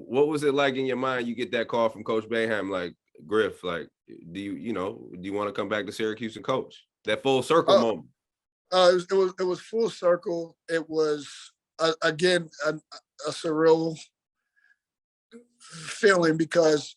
what was it like in your mind? You get that call from Coach Boeheim, like, Griff, like, do you want to come back to Syracuse and coach? That full circle moment. It was full circle. It was again a surreal feeling because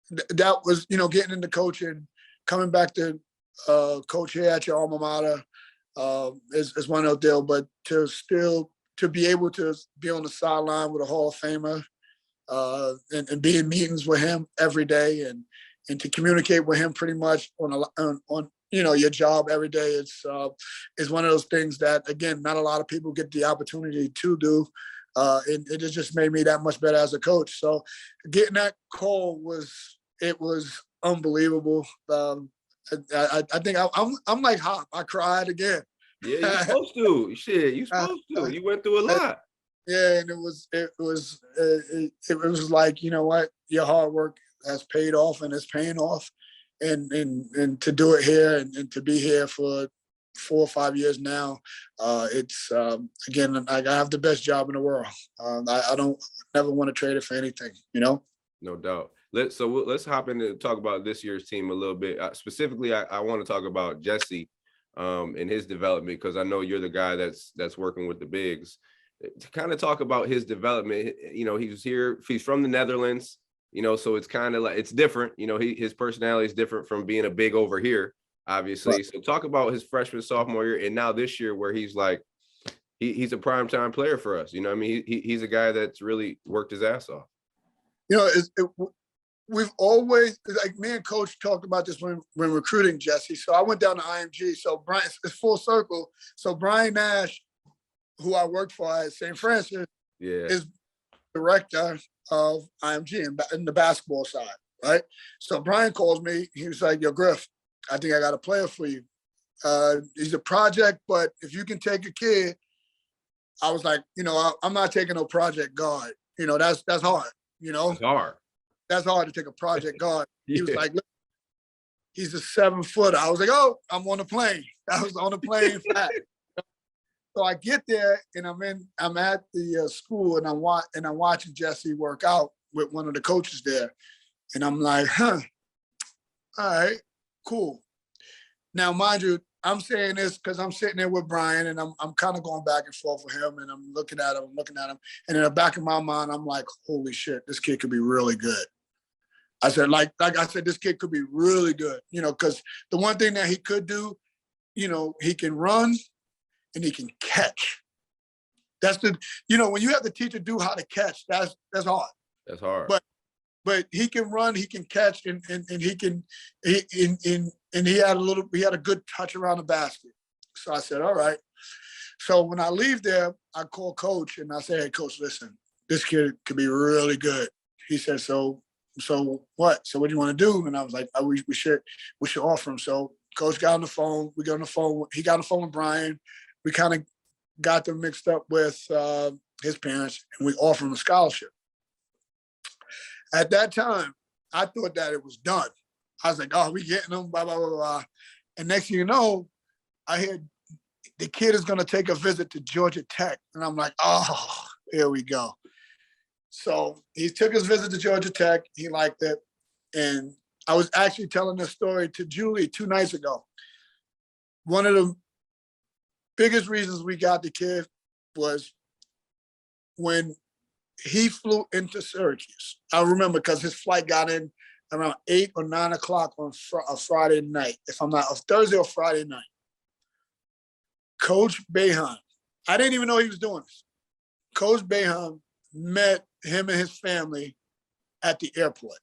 that was getting into coaching, coming back to coach here at your alma mater is one of those deals, but to be able to be on the sideline with a Hall of Famer and be in meetings with him every day and to communicate with him pretty much on your job every day is one of those things that, again, not a lot of people get the opportunity to do. It just made me that much better as a coach. So getting that call was unbelievable. I think I'm like Hop. I cried again. Yeah, you're supposed to. Shit, you're supposed to. You went through a lot. Yeah, and it was like, you know what, your hard work has paid off and it's paying off, and to do it here and to be here for 4 or 5 years now, it's again, I have the best job in the world. I don't never want to trade it for anything, No doubt. Let's hop in and talk about this year's team a little bit. Specifically, I want to talk about Jesse and his development, because I know you're the guy that's working with the bigs. To kind of talk about his development, he's here. He's from the Netherlands, so it's kind of like it's different. His personality is different from being a big over here, obviously. Right. So talk about his freshman, sophomore year, and now this year where he's like he's a primetime player for us. He's a guy that's really worked his ass off. We've always, like, me and Coach talked about this when recruiting Jesse. So I went down to IMG. So Brian, it's full circle. So Brian Nash, who I worked for at St. Francis, is director of IMG in the basketball side, right? So Brian calls me. He was like, "Yo, Griff, I think I got a player for you. He's a project, but if you can take a kid," I was like, I'm not taking no project guard. That's hard. It's hard. That's hard to take a project guard. He was like, "Look, he's a 7-footer." I was like, "Oh, I'm on the plane." I was on the plane flat. So I get there and I'm at the school and I'm watching Jesse work out with one of the coaches there. And I'm like, all right, cool. Now, mind you, I'm saying this because I'm sitting there with Brian and I'm kind of going back and forth with him and I'm looking at him. And in the back of my mind, I'm like, holy shit, this kid could be really good. I said, like I said, this kid could be really good, because the one thing that he could do, he can run and he can catch. That's when you have to teach a dude how to catch, that's hard. That's hard. But he can run, he can catch, and he had a good touch around the basket. So I said, all right. So when I leave there, I call Coach and I say, "Hey, Coach, listen, this kid could be really good." He said, So what? So what do you want to do? And I was like, we should offer him. So Coach got on the phone. We got on the phone. He got on the phone with Brian. We kind of got them mixed up with his parents, and we offered him a scholarship. At that time, I thought that it was done. I was like, "Oh, we getting him, blah, blah, blah, blah." And next thing you know, I heard the kid is going to take a visit to Georgia Tech. And I'm like, oh, here we go. So he took his visit to Georgia Tech. He liked it. And I was actually telling this story to Julie 2 nights ago. One of the biggest reasons we got the kid was when he flew into Syracuse. I remember because his flight got in around 8 or 9 o'clock on a Friday night, if I'm not, a Thursday or Friday night. Coach Boeheim, I didn't even know he was doing this. Coach Boeheim met him and his family at the airport.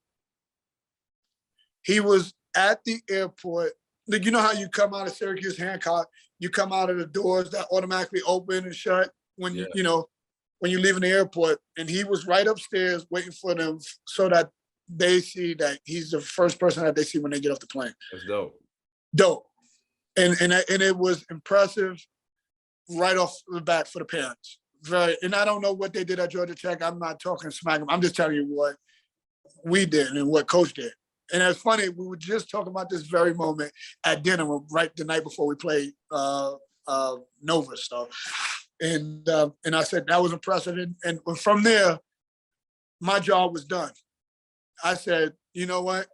He was at the airport. You know how you come out of Syracuse Hancock, you come out of the doors that automatically open and shut when when you're leaving the airport, and he was right upstairs waiting for them so that they see that he's the first person that they see when they get off the plane. That's dope. Dope. And it was impressive right off the bat for the parents. And I don't know what they did at Georgia Tech. I'm not talking smack. I'm just telling you what we did and what Coach did. And it's funny, we were just talking about this very moment at dinner right the night before we played Nova stuff. And I said that was impressive. And from there, my job was done. I said, you know what?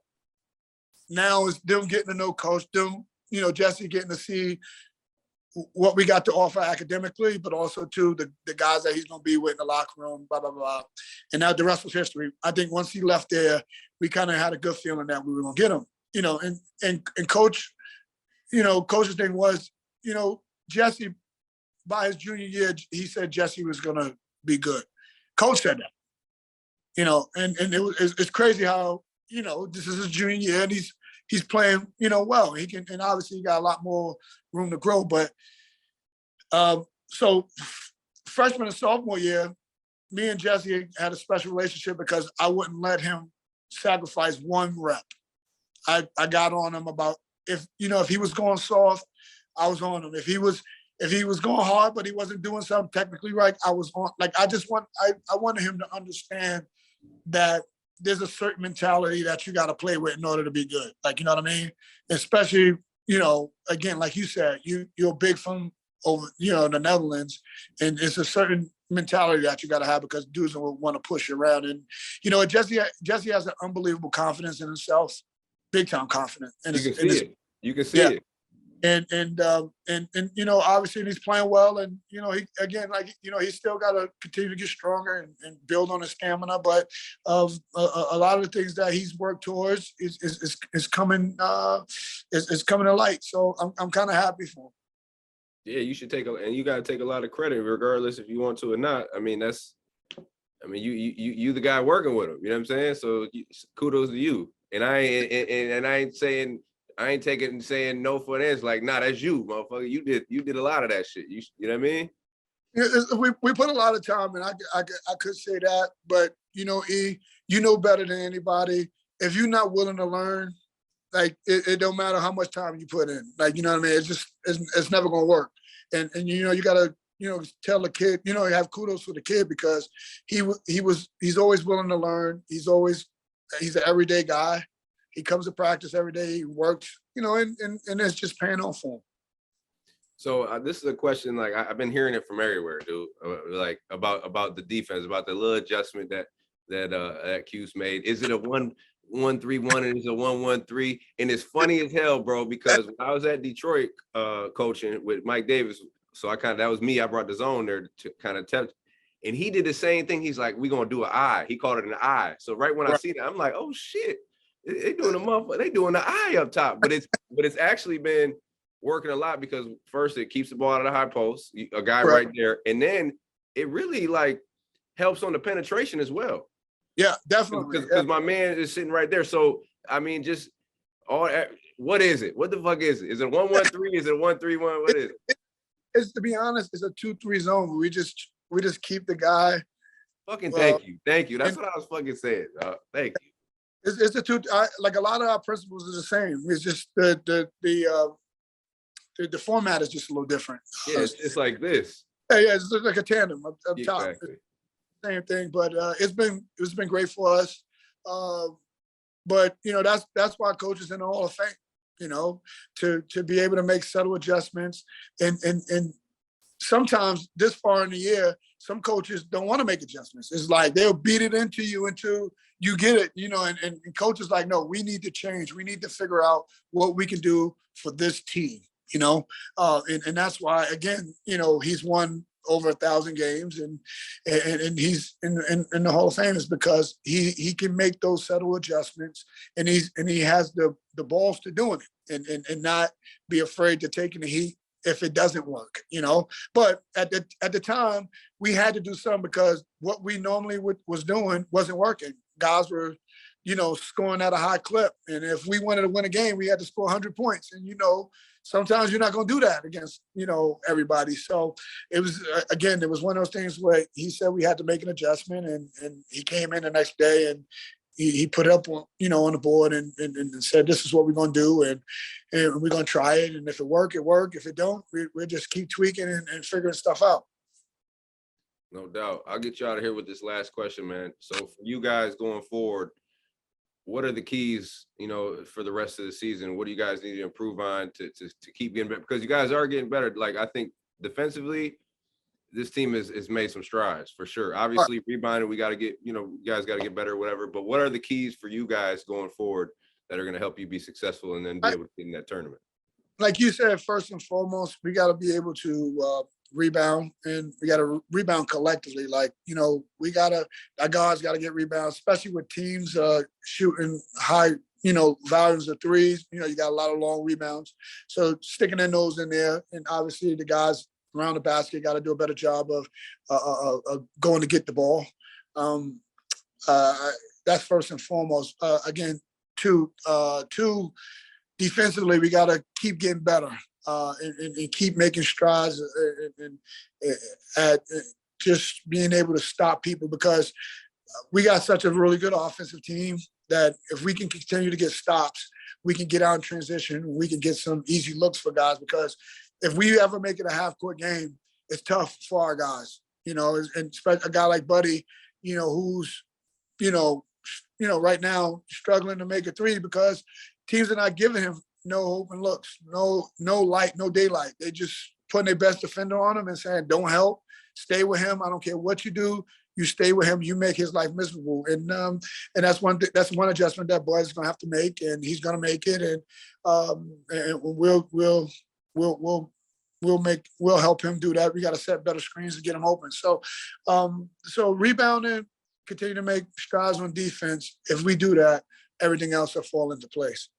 Now it's them getting to know coach, them, Jesse getting to see what we got to offer academically, but also to the guys that he's going to be with in the locker room, blah, blah, blah. And now the rest was history. I think once he left there, we kind of had a good feeling that we were going to get him, and coach, coach's thing was, Jesse, by his junior year, he said Jesse was going to be good. Coach said that, and it's crazy how, this is his junior year and he's playing, well. He can, and obviously he got a lot more room to grow. But so freshman and sophomore year, me and Jesse had a special relationship because I wouldn't let him sacrifice one rep. I got on him about if he was going soft, I was on him. If he was going hard, but he wasn't doing something technically right, I was on. Like I wanted him to understand that there's a certain mentality that you got to play with in order to be good. Like, you know what I mean? Especially, again, like you said, you're big from over, the Netherlands, and it's a certain mentality that you got to have because dudes will want to push you around. And, Jesse has an unbelievable confidence in himself, big time confidence. And you can see it. You can see it. And obviously he's playing well, and he he's still got to continue to get stronger and build on his stamina. But a lot of the things that he's worked towards is coming to light. So I'm kind of happy for him. Yeah, you should and you got to take a lot of credit, regardless if you want to or not. I mean, you the guy working with him. You know what I'm saying? So kudos to you. And I ain't saying. I ain't taking and saying no for an answer. Like, nah, that's you, motherfucker. You did a lot of that shit. You know what I mean? We put a lot of time, and I could say that, but E, better than anybody. If you're not willing to learn, like it don't matter how much time you put in. Like, you know what I mean? It's never gonna work. And you gotta tell the kid, have kudos for the kid because he's always willing to learn. He's an everyday guy. He comes to practice every day. He works, and it's just paying off for him. So this is a question like I've been hearing it from everywhere, dude. Like about the defense, about the little adjustment that Cuse made. Is it a 1-1-3-1 and is it a 1-1-3? And it's funny as hell, bro. Because when I was at Detroit coaching with Mike Davis, so that was me. I brought the zone there to kind of tell. And he did the same thing. He's like, we're gonna do an eye. He called it an eye. So right when I see that, I'm like, oh shit. They doing the eye up top, but it's actually been working a lot because first it keeps the ball out of the high post, a guy right there, and then it really like helps on the penetration as well. Yeah, definitely. Because my man is sitting right there. So I mean, just what is it? What the fuck is it? Is it 1-1-3? Is it 1-3-1? What is it? It's to be honest, it's a 2-3 zone. We just keep the guy. Fucking thank you. That's what I was fucking saying. Thank you. It's the two. Like a lot of our principles are the same. It's just the format is just a little different. Yeah, it's like this. Yeah, it's like a tandem up top. Exactly. Same thing, but it's been great for us. But that's why coach is in the Hall of Fame. To be able to make subtle adjustments and sometimes this far in the year, some coaches don't want to make adjustments. It's like they'll beat it into you until you get it, and coaches like, no, we need to change. We need to figure out what we can do for this team, and that's why, again, he's won over 1,000 games and he's in the Hall of Fame is because he can make those subtle adjustments and he has the balls to doing it and not be afraid to taking the heat if it doesn't work, But at the time, we had to do something because what we normally was doing wasn't working. Guys were, scoring at a high clip. And if we wanted to win a game, we had to score 100 points. And, sometimes you're not going to do that against, everybody. So it was, again, it was one of those things where he said we had to make an adjustment and he came in the next day and he put it up on, on the board and said, this is what we're going to do. And we're going to try it. And if it work, it work. If it don't, we'll just keep tweaking and figuring stuff out. No doubt. I'll get you out of here with this last question, man. So for you guys going forward, what are the keys, for the rest of the season? What do you guys need to improve on to keep getting better? Because you guys are getting better. Like, I think defensively, this team is made some strides for sure. Right. Obviously, rebounding, we got to get, you guys got to get better or whatever. But what are the keys for you guys going forward that are going to help you be successful and then be able to get in that tournament? Like you said, first and foremost, we got to be able to rebound, and we got to rebound collectively. Like, our guards got to get rebounds, especially with teams shooting high, volumes of threes. You got a lot of long rebounds. So sticking their nose in there, and obviously the guys around the basket got to do a better job of going to get the ball. That's first and foremost. Again, two, defensively, we got to keep getting better and keep making strides at just being able to stop people, because we got such a really good offensive team that if we can continue to get stops, we can get out in transition. We can get some easy looks for guys, because if we ever make it a half-court game, it's tough for our guys, and a guy like Buddy, who's, right now struggling to make a three because teams are not giving him no open looks, no light, no daylight. They just putting their best defender on him and saying, don't help, stay with him. I don't care what you do. You stay with him. You make his life miserable. And that's one adjustment that Boyd is going to have to make, and he's going to make it. And we'll help him do that. We got to set better screens to get him open. So rebounding, continue to make strides on defense. If we do that, everything else will fall into place.